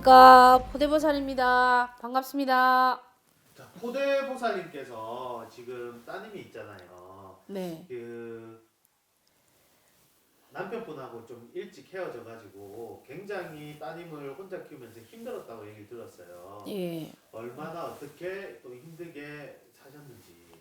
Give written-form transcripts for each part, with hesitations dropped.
안녕하십니까. 포대보살입니다. 반갑습니다. 자, 포대보살님께서 지금 따님이 있잖아요. 네. 그 남편분하고 좀 일찍 헤어져가지고 굉장히 따님을 혼자 키우면서 힘들었다고 얘기를 들었어요. 예. 얼마나 어떻게 또 힘들게 사셨는지.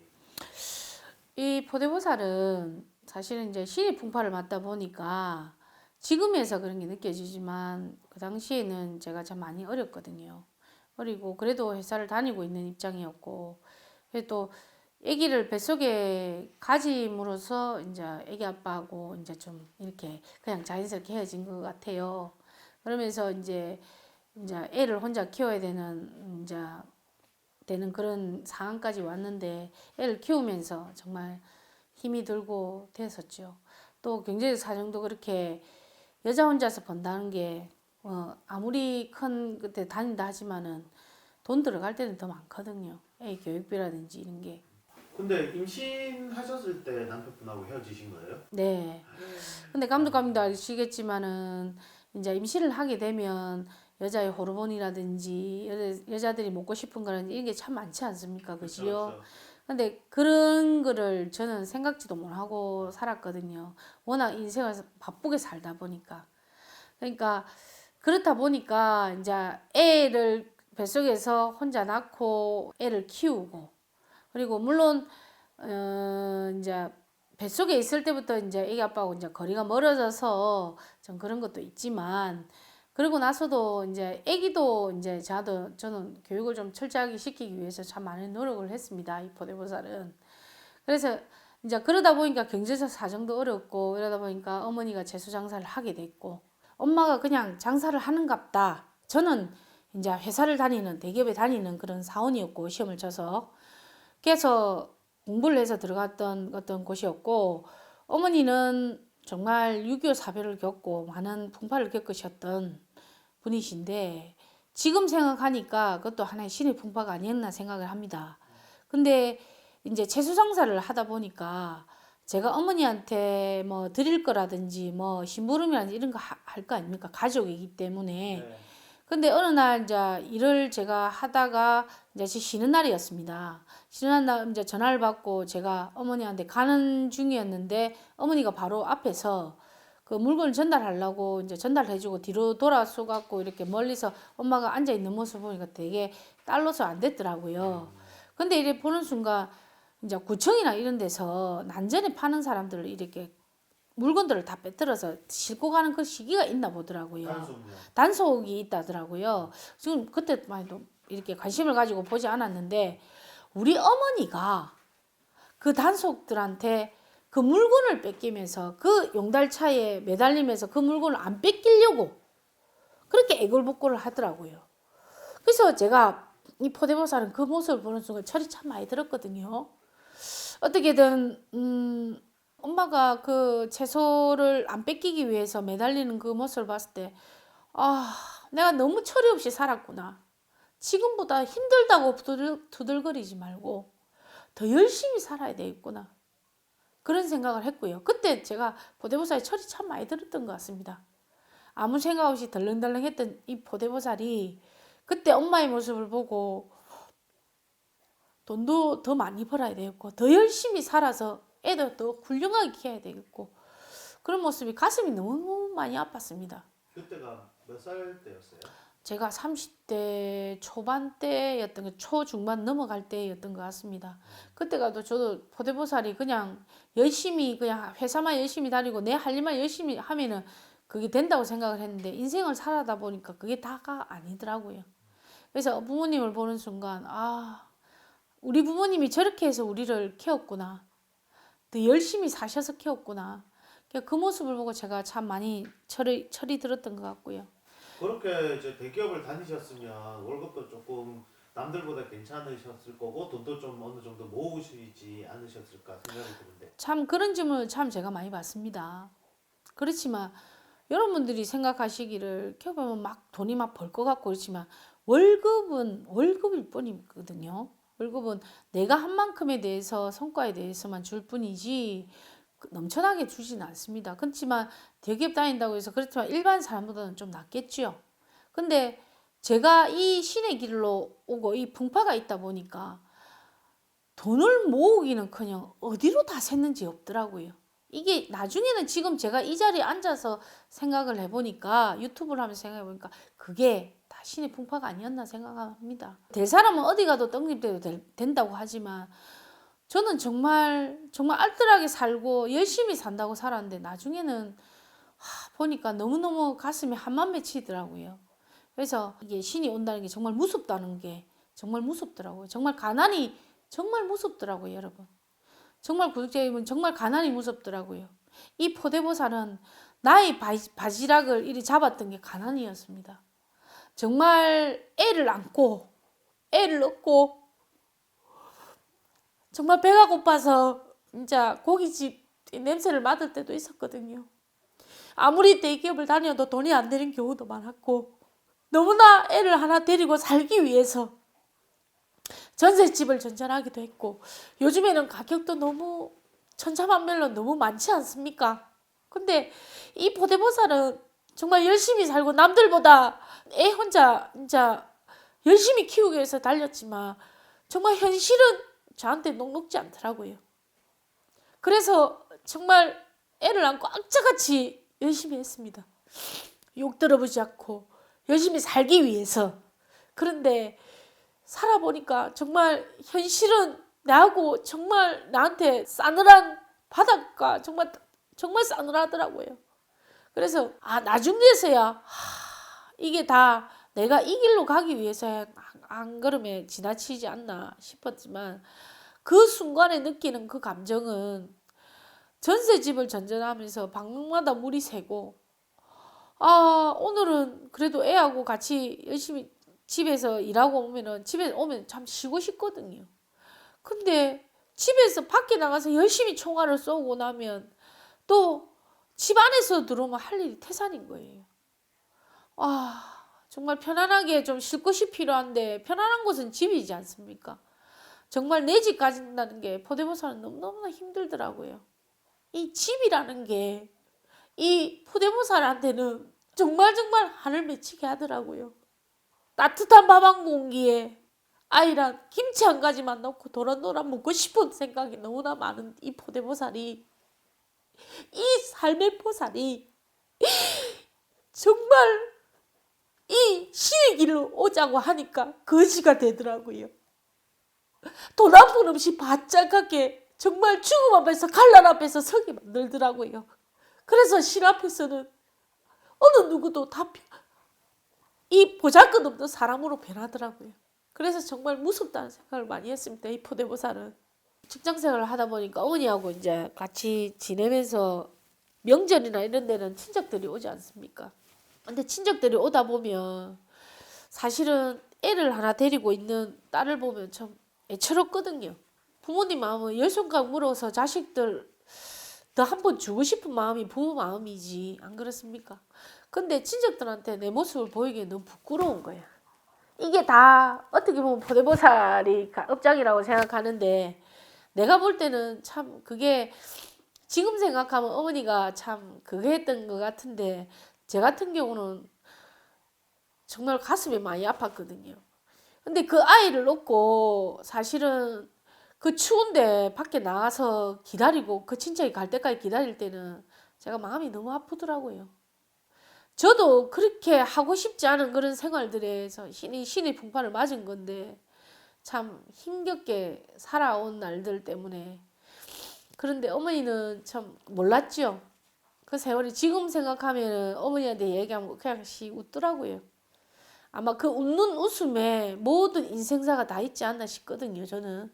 이 포대보살은 사실은 이제 신의 풍파를 맞다 보니까 지금에서 그런 게 느껴지지만 그 당시에는 제가 참 많이 어렸거든요. 어리고 그래도 회사를 다니고 있는 입장이었고, 그래도 아기를 뱃속에 가짐으로써 이제 아기 아빠하고 이제 좀 이렇게 그냥 자연스럽게 헤어진 것 같아요. 그러면서 이제 애를 혼자 키워야 되는 그런 상황까지 왔는데, 애를 키우면서 정말 힘이 들고 됐었죠. 또 경제적 사정도 그렇게 여자 혼자서 번다는 게 아무리 큰 그때 다닌다 하지만은 돈 들어갈 때는 더 많거든요. 애 교육비라든지 이런 게. 근데 임신하셨을 때 남편분하고 헤어지신 거예요? 네. 근데 감독님도 아시겠지만은 이제 임신을 하게 되면 여자의 호르몬이라든지 여자들이 먹고 싶은 거라든지 이런 게 참 많지 않습니까? 그렇죠, 그지요? 그렇죠. 근데 그런 거를 저는 생각지도 못하고 살았거든요. 워낙 인생을 바쁘게 살다 보니까. 그러니까 그렇다 보니까 이제 애를 뱃속에서 혼자 낳고 애를 키우고, 그리고 물론 이제 뱃속에 있을 때부터 이제 애기 아빠하고 이제 거리가 멀어져서 좀 그런 것도 있지만, 그러고 나서도 이제 애기도 이제 저는 교육을 좀 철저하게 시키기 위해서 참 많은 노력을 했습니다. 이 포대보살은. 그래서 이제 그러다 보니까 경제적 사정도 어렵고 이러다 보니까 어머니가 채소 장사를 하게 됐고, 엄마가 그냥 장사를 하는갑다. 저는 이제 회사를 다니는 대기업에 다니는 그런 사원이었고, 시험을 쳐서 그래서 공부를 해서 들어갔던 어떤 곳이었고, 어머니는 정말 6.25 사별을 겪고 많은 풍파를 겪으셨던 분이신데, 지금 생각하니까 그것도 하나의 신의 풍파가 아니었나 생각을 합니다. 근데 이제 채소 장사를 하다 보니까 제가 어머니한테 뭐 드릴 거라든지 뭐 심부름이라든지 이런 거 할 거 아닙니까? 가족이기 때문에. 네. 근데 어느 날 이제 일을 제가 하다가 이제 쉬는 날이었습니다. 쉬는 날 이제 전화를 받고 제가 어머니한테 가는 중이었는데, 어머니가 바로 앞에서 그 물건을 전달하려고 이제 전달해주고 뒤로 돌아서 갖고 이렇게 멀리서 엄마가 앉아 있는 모습 보니까 되게 딸로서 안 됐더라고요. 근데 이래 보는 순간 이제 구청이나 이런 데서 난전에 파는 사람들을 이렇게 물건들을 다 빼들어서 싣고 가는 그 시기가 있나 보더라고요. 단속요. 단속이 있다더라고요. 지금 그때만 해도 이렇게 관심을 가지고 보지 않았는데, 우리 어머니가 그 단속들한테 그 물건을 뺏기면서 그 용달차에 매달리면서 그 물건을 안 뺏기려고 그렇게 애걸복걸을 하더라고요. 그래서 제가 이 포대보살은 그 모습을 보는 순간 철이 참 많이 들었거든요. 어떻게든 엄마가 그 채소를 안 뺏기기 위해서 매달리는 그 모습을 봤을 때, 아, 내가 너무 철이 없이 살았구나. 지금보다 힘들다고 두들거리지 말고 더 열심히 살아야 되겠구나. 그런 생각을 했고요. 그때 제가 포대보살이 철이 참 많이 들었던 것 같습니다. 아무 생각 없이 덜렁덜렁했던 이 포대보살이 그때 엄마의 모습을 보고 돈도 더 많이 벌어야 되겠고, 더 열심히 살아서 애도 더 훌륭하게 키워야 되겠고, 그런 모습이 가슴이 너무 많이 아팠습니다. 그때가 몇 살 때였어요? 제가 30대 초반 때였던 거, 초중반 넘어갈 때였던 것 같습니다. 그때가 또 저도 포대보살이 그냥 열심히 그냥 회사만 열심히 다니고 내 할 일만 열심히 하면은 그게 된다고 생각을 했는데, 인생을 살아다 보니까 그게 다가 아니더라고요. 그래서 부모님을 보는 순간, 아, 우리 부모님이 저렇게 해서 우리를 키웠구나. 더 열심히 사셔서 키웠구나. 그 모습을 보고 제가 참 많이 철이 들었던 것 같고요. 그렇게 이제 대기업을 다니셨으면 월급도 조금 남들보다 괜찮으셨을 거고 돈도 좀 어느 정도 모으시지 않으셨을까 생각이 드는데. 참 그런 질문을 참 제가 많이 받습니다. 그렇지만 여러분들이 생각하시기를 키워보면 막 돈이 막 벌 것 같고 그렇지만, 월급은 월급일 뿐이거든요. 월급은 내가 한 만큼에 대해서 성과에 대해서만 줄 뿐이지 넘쳐나게 주지는 않습니다. 그렇지만 대기업 다닌다고 해서 그렇지만 일반 사람보다는 좀 낫겠죠. 근데 제가 이 신의 길로 오고 이 풍파가 있다 보니까 돈을 모으기는커녕 어디로 다 샜는지 없더라고요. 이게 나중에는 지금 제가 이 자리에 앉아서 생각을 해보니까 유튜브를 하면서 생각해보니까 그게 다 신의 풍파가 아니었나 생각합니다. 될 사람은 어디 가도 떡잎대도 된다고 하지만 저는 정말 알뜰하게 살고 열심히 산다고 살았는데 나중에는 보니까 너무너무 가슴이 한만 맺히더라고요. 그래서 이게 신이 온다는 게 정말 무섭다는 게 정말 무섭더라고요. 정말 가난이 정말 무섭더라고요, 여러분. 정말 구독자 여러분, 정말 가난이 무섭더라고요. 이 포대보살은 나의 바지락을 이리 잡았던 게 가난이었습니다. 정말 애를 안고 애를 얻고 정말 배가 고파서 진짜 고깃집 냄새를 맡을 때도 있었거든요. 아무리 대기업을 다녀도 돈이 안 되는 경우도 많았고 너무나 애를 하나 데리고 살기 위해서 전셋집을 전전하기도 했고 요즘에는 가격도 너무 천차만별로 너무 많지 않습니까? 근데 이 포대보살은 정말 열심히 살고 남들보다 애 혼자 진짜 열심히 키우기 위해서 달렸지만 정말 현실은 저한테 녹록지 않더라고요. 그래서 정말 애를 안고 악자같이 열심히 했습니다. 욕 들어보지 않고 열심히 살기 위해서. 그런데 살아보니까 정말 현실은 나하고 정말 나한테 싸늘한 바닷가 정말 싸늘하더라고요. 그래서 나중에서야 이게 다 내가 이 길로 가기 위해서야 안 그러면 지나치지 않나 싶었지만 그 순간에 느끼는 그 감정은 전셋집을 전전하면서 방문마다 물이 새고 오늘은 그래도 애하고 같이 열심히 집에서 일하고 집에 오면 참 쉬고 싶거든요. 근데 집에서 밖에 나가서 열심히 총알을 쏘고 나면 또 집 안에서 들어오면 할 일이 태산인 거예요. 정말 편안하게 좀 쉴 곳이 필요한데 편안한 곳은 집이지 않습니까? 정말 내 집 가진다는 게 포대보살은 너무너무나 힘들더라고요. 이 집이라는 게 이 포대보살한테는 정말 하늘 맺히게 하더라고요. 따뜻한 밥 한 공기에 아이랑 김치 한 가지만 넣고 도란도란 먹고 싶은 생각이 너무나 많은 이 포대보살이 이 삶의 보살이 정말 이 신의 길로 오자고 하니까 거지가 되더라고요. 돈 한 푼 없이 바짝하게 정말 죽음 앞에서 칼날 앞에서 서게 만들더라고요. 그래서 신 앞에서는 어느 누구도 이 보잘것없는 사람으로 변하더라고요. 그래서 정말 무섭다는 생각을 많이 했습니다. 이 포대보살은. 직장생활을 하다 보니까 어머니하고 이제 같이 지내면서 명절이나 이런 데는 친척들이 오지 않습니까? 근데 친척들이 오다 보면 사실은 애를 하나 데리고 있는 딸을 보면 참 애처롭거든요. 부모님 마음은 열 손가락 물어서 자식들 더 한 번 주고 싶은 마음이 부모 마음이지 안 그렇습니까? 근데 친척들한테 내 모습을 보이기에 너무 부끄러운 거야. 이게 다 어떻게 보면 포대보살이 업장이라고 생각하는데 내가 볼 때는 참 그게 지금 생각하면 어머니가 참 그게 했던 것 같은데 제 같은 경우는 정말 가슴이 많이 아팠거든요. 근데 그 아이를 놓고 사실은 그 추운데 밖에 나가서 기다리고 그 친척이 갈 때까지 기다릴 때는 제가 마음이 너무 아프더라고요. 저도 그렇게 하고 싶지 않은 그런 생활들에서 신의 풍파를 맞은 건데 참 힘겹게 살아온 날들 때문에 그런데 어머니는 참 몰랐죠. 그 세월이 지금 생각하면 어머니한테 얘기하면 그냥 웃더라고요. 아마 그 웃는 웃음에 모든 인생사가 다 있지 않나 싶거든요, 저는.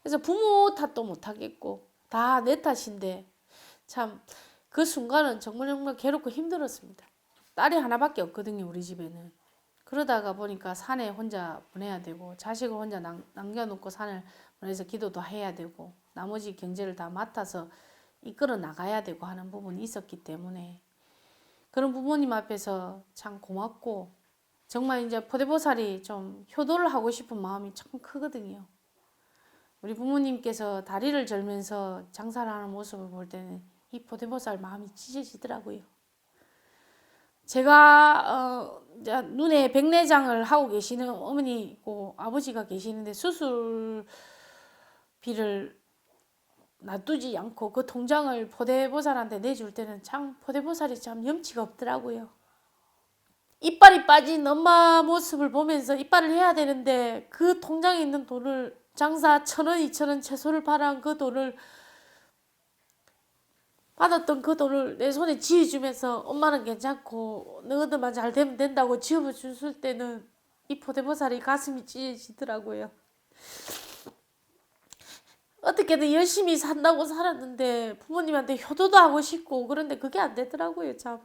그래서 부모 탓도 못하겠고 다 내 탓인데 참 그 순간은 정말 괴롭고 힘들었습니다. 딸이 하나밖에 없거든요, 우리 집에는. 그러다가 보니까 산에 혼자 보내야 되고 자식을 혼자 남겨놓고 산을 보내서 기도도 해야 되고 나머지 경제를 다 맡아서 이끌어 나가야 되고 하는 부분이 있었기 때문에 그런 부모님 앞에서 참 고맙고 정말 이제 포대보살이 좀 효도를 하고 싶은 마음이 참 크거든요. 우리 부모님께서 다리를 절면서 장사를 하는 모습을 볼 때는 이 포대보살 마음이 찢어지더라고요. 제가 이제 눈에 백내장을 하고 계시는 어머니고 아버지가 계시는데 수술비를 놔두지 않고 그 통장을 포대보살한테 내줄 때는 참 포대보살이 참 염치가 없더라고요. 이빨이 빠진 엄마 모습을 보면서 이빨을 해야 되는데 그 통장에 있는 돈을 장사 1,000원, 2,000원 채소를 팔아한 그 돈을 받았던 그 돈을 내 손에 쥐어주면서 엄마는 괜찮고 너희들만 잘 되면 된다고 쥐어줬을 때는 이 포대보살이 가슴이 찢어지더라고요. 어떻게든 열심히 산다고 살았는데 부모님한테 효도도 하고 싶고 그런데 그게 안 되더라고요. 참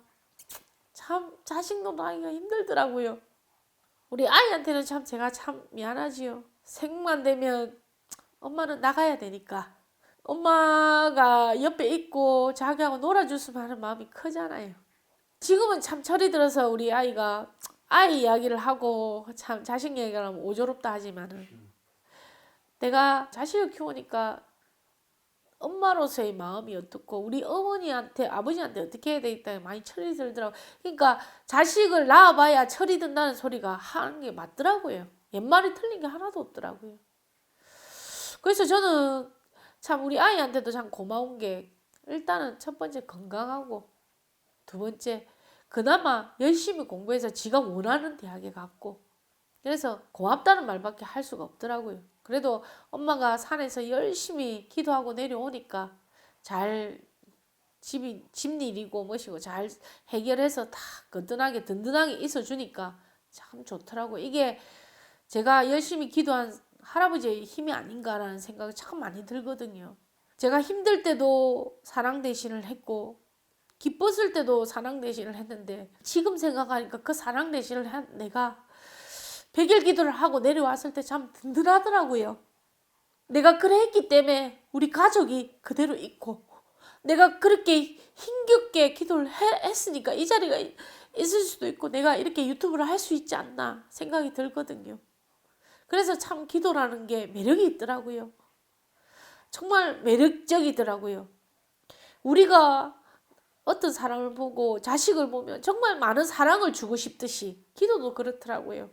자식 노릇하기가 힘들더라고요. 우리 아이한테는 참 제가 참 미안하지요. 생만 되면 엄마는 나가야 되니까 엄마가 옆에 있고 자기하고 놀아줬으면 하는 마음이 크잖아요. 지금은 참 철이 들어서 우리 아이가 아이 이야기를 하고 참 자식 얘기를 하면 오조롭다 하지만은 내가 자식을 키우니까 엄마로서의 마음이 어떻고 우리 어머니한테 아버지한테 어떻게 해야 되겠다 많이 철이 들더라고. 그러니까 자식을 낳아봐야 철이 든다는 소리가 하는 게 맞더라고요. 옛말이 틀린 게 하나도 없더라고요. 그래서 저는 참 우리 아이한테도 참 고마운 게 일단은 첫 번째 건강하고 두 번째 그나마 열심히 공부해서 지가 원하는 대학에 갔고 그래서 고맙다는 말밖에 할 수가 없더라고요. 그래도 엄마가 산에서 열심히 기도하고 내려오니까 잘 집일이고 뭐시고 잘 해결해서 다 거뜬하게 든든하게 있어주니까 참 좋더라고요. 이게 제가 열심히 기도한 할아버지의 힘이 아닌가라는 생각이 참 많이 들거든요. 제가 힘들 때도 사랑 대신을 했고 기뻤을 때도 사랑 대신을 했는데 지금 생각하니까 그 사랑 대신을 한 내가 백일 기도를 하고 내려왔을 때 참 든든하더라고요. 내가 그래 했기 때문에 우리 가족이 그대로 있고 내가 그렇게 힘겹게 기도를 했으니까 이 자리가 있을 수도 있고 내가 이렇게 유튜브를 할 수 있지 않나 생각이 들거든요. 그래서 참 기도라는 게 매력이 있더라고요. 정말 매력적이더라고요. 우리가 어떤 사람을 보고 자식을 보면 정말 많은 사랑을 주고 싶듯이 기도도 그렇더라고요.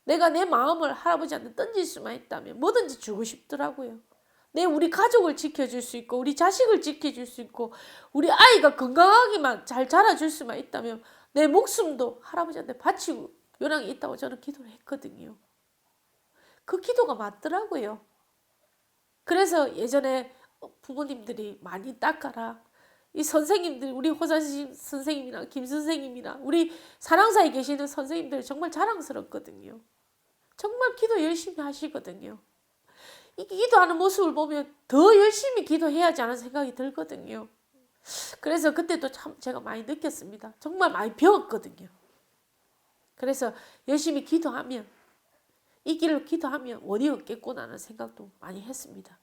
내가 내 마음을 할아버지한테 던질 수만 있다면 뭐든지 주고 싶더라고요. 우리 가족을 지켜줄 수 있고 우리 자식을 지켜줄 수 있고 우리 아이가 건강하게만 잘 자라줄 수만 있다면 내 목숨도 할아버지한테 바치고 요량이 있다고 저는 기도를 했거든요. 그 기도가 맞더라고요. 그래서 예전에 부모님들이 많이 닦아라. 이 선생님들 우리 호사심 선생님이나 김 선생님이나 우리 사랑사에 계시는 선생님들 정말 자랑스럽거든요. 정말 기도 열심히 하시거든요. 이 기도하는 모습을 보면 더 열심히 기도해야지 하는 생각이 들거든요. 그래서 그때도 참 제가 많이 느꼈습니다. 정말 많이 배웠거든요. 그래서 열심히 기도하면 이 길로 기도하면 원이 없겠구나라는 생각도 많이 했습니다.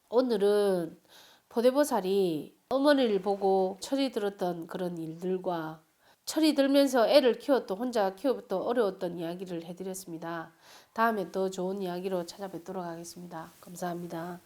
오늘은 포대보살이 어머니를 보고 철이 들었던 그런 일들과 철이 들면서 애를 키웠던 혼자 키웠던 어려웠던 이야기를 해드렸습니다. 다음에 또 좋은 이야기로 찾아뵙도록 하겠습니다. 감사합니다.